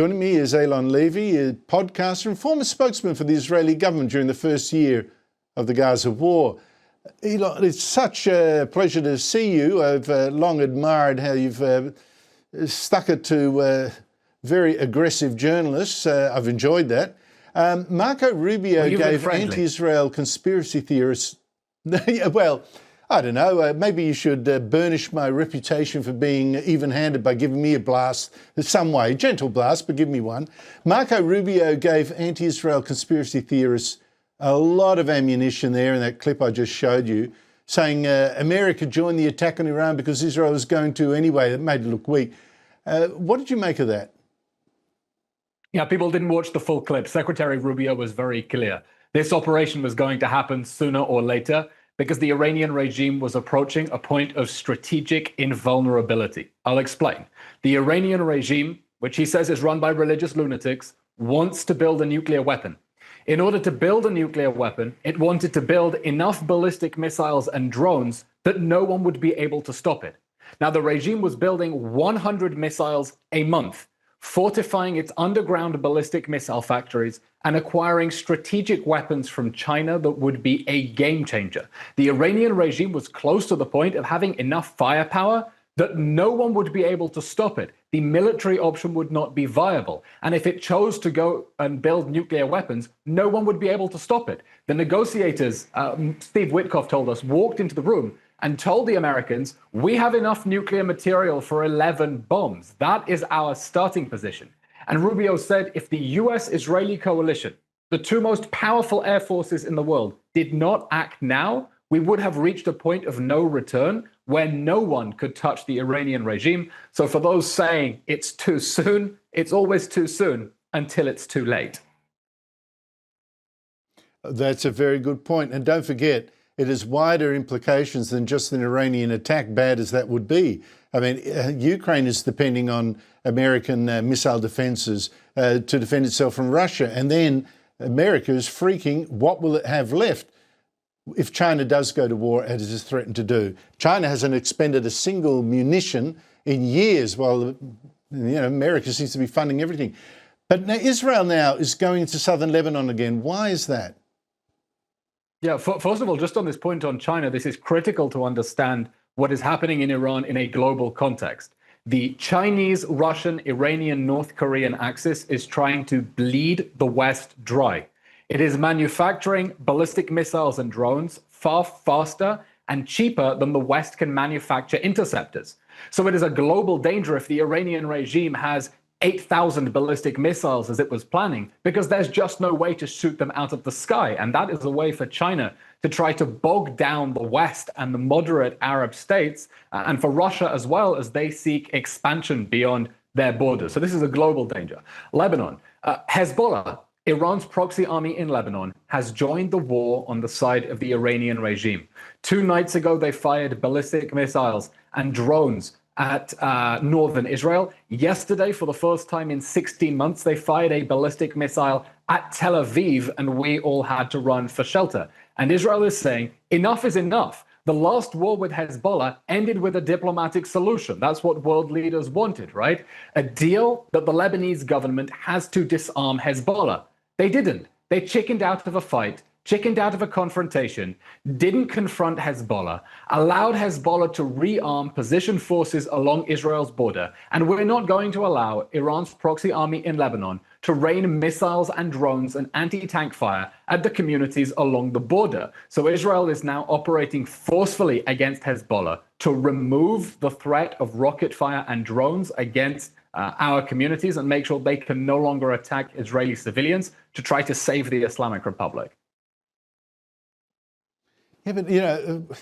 Joining me is Eylon Levy, a podcaster and former spokesman for the Israeli government during the first year of the Gaza war. Eylon, it's such a pleasure to see you. I've long admired how you've stuck it to very aggressive journalists. I've enjoyed that. Marco Rubio gave anti-Israel conspiracy theorists... Well, I don't know, maybe you should burnish my reputation for being even-handed by giving me a blast in some way. Gentle blast, but give me one. Marco Rubio gave anti-Israel conspiracy theorists a lot of ammunition there in that clip I just showed you, saying America joined the attack on Iran because Israel was going to anyway. That made it look weak. What did you make of that? Yeah, people didn't watch the full clip. Secretary Rubio was very clear. This operation was going to happen sooner or later, because the Iranian regime was approaching a point of strategic invulnerability. I'll explain. The Iranian regime, which he says is run by religious lunatics, wants to build a nuclear weapon. In order to build a nuclear weapon, it wanted to build enough ballistic missiles and drones that no one would be able to stop it. Now, the regime was building 100 missiles a month, fortifying its underground ballistic missile factories and acquiring strategic weapons from China that would be a game changer. The Iranian regime was close to the point of having enough firepower that no one would be able to stop it. The military option would not be viable. And if it chose to go and build nuclear weapons, no one would be able to stop it. The negotiators, Steve Witkoff told us, walked into the room and told the Americans, we have enough nuclear material for 11 bombs. That is our starting position. And Rubio said if the US-Israeli coalition, the two most powerful air forces in the world, did not act now, we would have reached a point of no return where no one could touch the Iranian regime. So for those saying it's too soon, it's always too soon until it's too late. That's a very good point. And don't forget, it has wider implications than just an Iranian attack, bad as that would be. I mean, Ukraine is depending on American missile defences to defend itself from Russia. And then America is freaking, what will it have left if China does go to war, as it is threatened to do? China hasn't expended a single munition in years, while America seems to be funding everything. But now Israel now is going into southern Lebanon again. Why is that? Yeah, first of all, just on this point on China, this is critical to understand what is happening in Iran in a global context. The Chinese, Russian, Iranian, North Korean axis is trying to bleed the West dry. It is manufacturing ballistic missiles and drones far faster and cheaper than the West can manufacture interceptors. So it is a global danger if the Iranian regime has 8,000 ballistic missiles as it was planning, because there's just no way to shoot them out of the sky. And that is a way for China to try to bog down the West and the moderate Arab states, and for Russia as well, as they seek expansion beyond their borders. So this is a global danger. Lebanon, Hezbollah, Iran's proxy army in Lebanon, has joined the war on the side of the Iranian regime. 2 nights ago, they fired ballistic missiles and drones at northern Israel. Yesterday, for the first time in 16 months, they fired a ballistic missile at Tel Aviv, and we all had to run for shelter. And Israel is saying, enough is enough. The last war with Hezbollah ended with a diplomatic solution. That's what world leaders wanted, right? A deal that the Lebanese government has to disarm Hezbollah. They didn't. They chickened out of a fight, chickened out of a confrontation, didn't confront Hezbollah, allowed Hezbollah to rearm position forces along Israel's border, and we're not going to allow Iran's proxy army in Lebanon to rain missiles and drones and anti-tank fire at the communities along the border. So Israel is now operating forcefully against Hezbollah to remove the threat of rocket fire and drones against our communities and make sure they can no longer attack Israeli civilians to try to save the Islamic Republic. Yeah, but,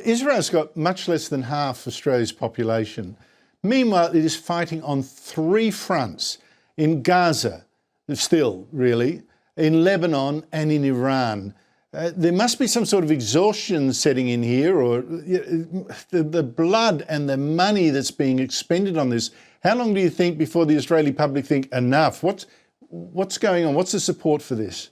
Israel's got much less than half Australia's population. Meanwhile, it is fighting on 3 fronts. In Gaza, still, really, in Lebanon and in Iran. There must be some sort of exhaustion setting in here, or the blood and the money that's being expended on this. How long do you think before the Israeli public think, enough? What's going on? What's the support for this?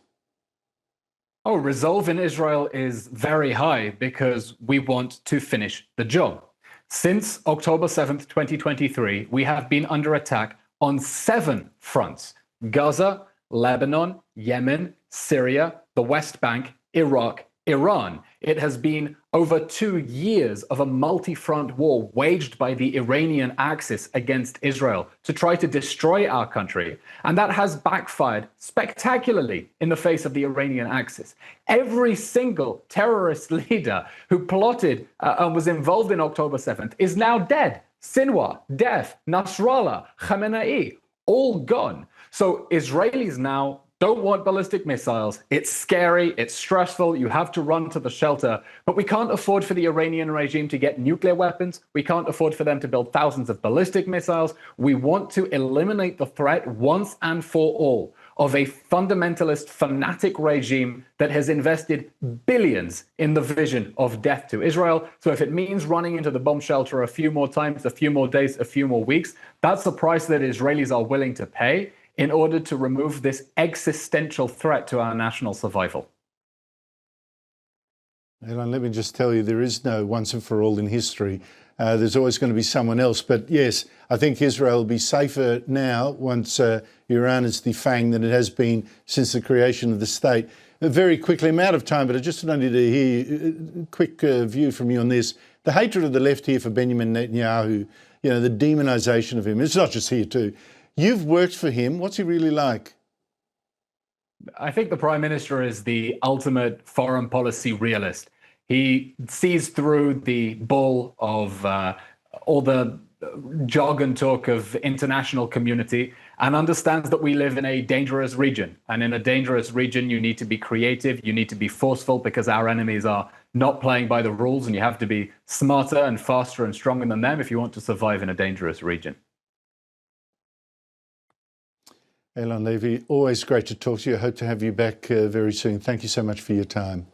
Oh, resolve in Israel is very high because we want to finish the job. Since October 7th, 2023, we have been under attack on 7 fronts: Gaza, Lebanon, Yemen, Syria, the West Bank, Iraq, Iran. It has been over 2 years of a multi-front war waged by the Iranian Axis against Israel to try to destroy our country. And that has backfired spectacularly in the face of the Iranian Axis. Every single terrorist leader who plotted and was involved in October 7th is now dead. Sinwar, death, Nasrallah, Khamenei, all gone. So Israelis now don't want ballistic missiles. It's scary, it's stressful, you have to run to the shelter. But we can't afford for the Iranian regime to get nuclear weapons. We can't afford for them to build thousands of ballistic missiles. We want to eliminate the threat once and for all of a fundamentalist, fanatic regime that has invested billions in the vision of death to Israel. So if it means running into the bomb shelter a few more times, a few more days, a few more weeks, that's the price that Israelis are willing to pay in order to remove this existential threat to our national survival. Eylon, let me just tell you, there is no once and for all in history. There's always going to be someone else. But yes, I think Israel will be safer now once Iran is defanged than it has been since the creation of the state. Very quickly, I'm out of time, but I just wanted to hear a quick view from you on this. The hatred of the left here for Benjamin Netanyahu, you know, the demonisation of him. It's not just here too. You've worked for him. What's he really like? I think the Prime Minister is the ultimate foreign policy realist. He sees through the bull of all the jargon talk of international community and understands that we live in a dangerous region. And in a dangerous region, you need to be creative, you need to be forceful because our enemies are not playing by the rules, and you have to be smarter and faster and stronger than them if you want to survive in a dangerous region. Eylon Levy, always great to talk to you. I hope to have you back very soon. Thank you so much for your time.